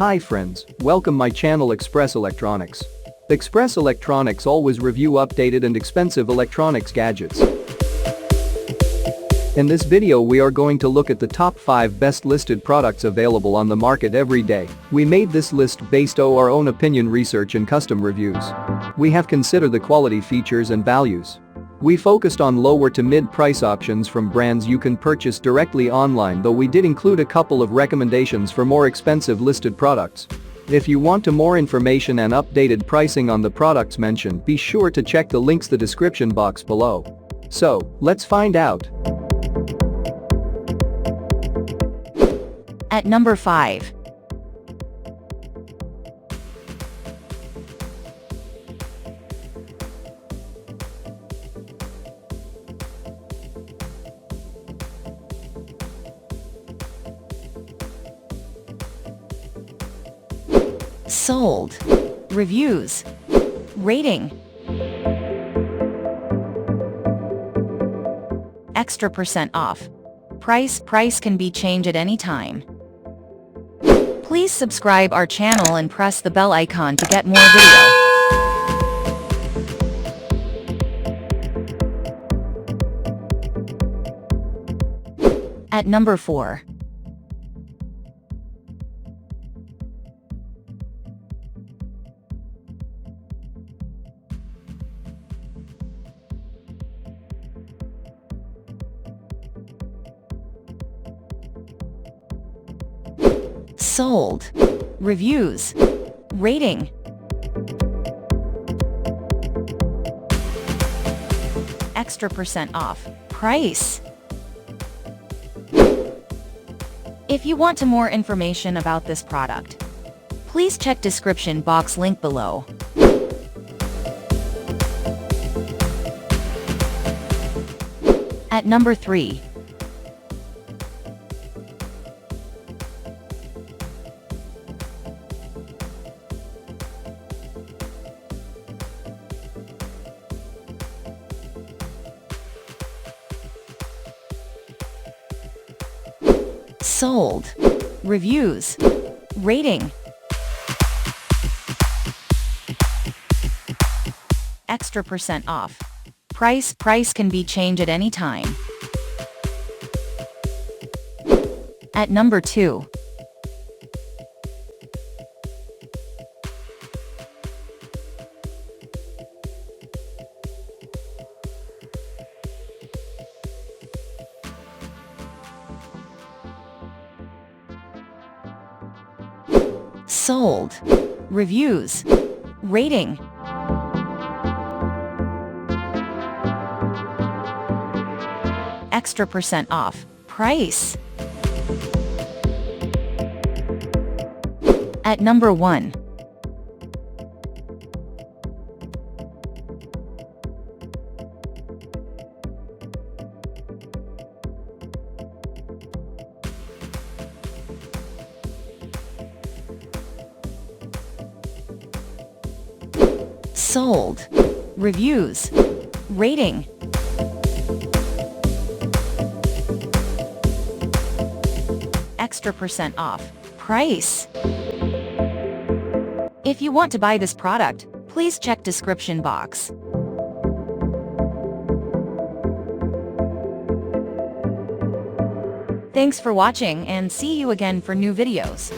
Hi friends, welcome my channel Express Electronics. Express Electronics always review updated and expensive electronics gadgets. In this video we are going to look at the top 5 best listed products available on the market every day. We made this list based on our own opinion research and custom reviews. We have considered the quality features and values. We focused on lower to mid-price options from brands you can purchase directly online, though we did include a couple of recommendations for more expensive listed products. If you want more information and updated pricing on the products mentioned, be sure to check the links in the description box below. So, let's find out. At number 5. Sold. Reviews. Rating. Extra % off. Price can be changed at any time. Please subscribe our channel and press the bell icon to get more video. At number 4. Sold. Reviews. Rating. Extra % off. Price. If you want more information about this product, please check description box link below. At number 3. Sold. Reviews. Rating. Extra % off. Price can be changed at any time. At number 2. Sold. Reviews. Rating. Extra % off. Price. At number 1. Sold. Reviews. Rating. Extra % off. Price. If you want to buy this product, please check description box. Thanks for watching and see you again for new videos.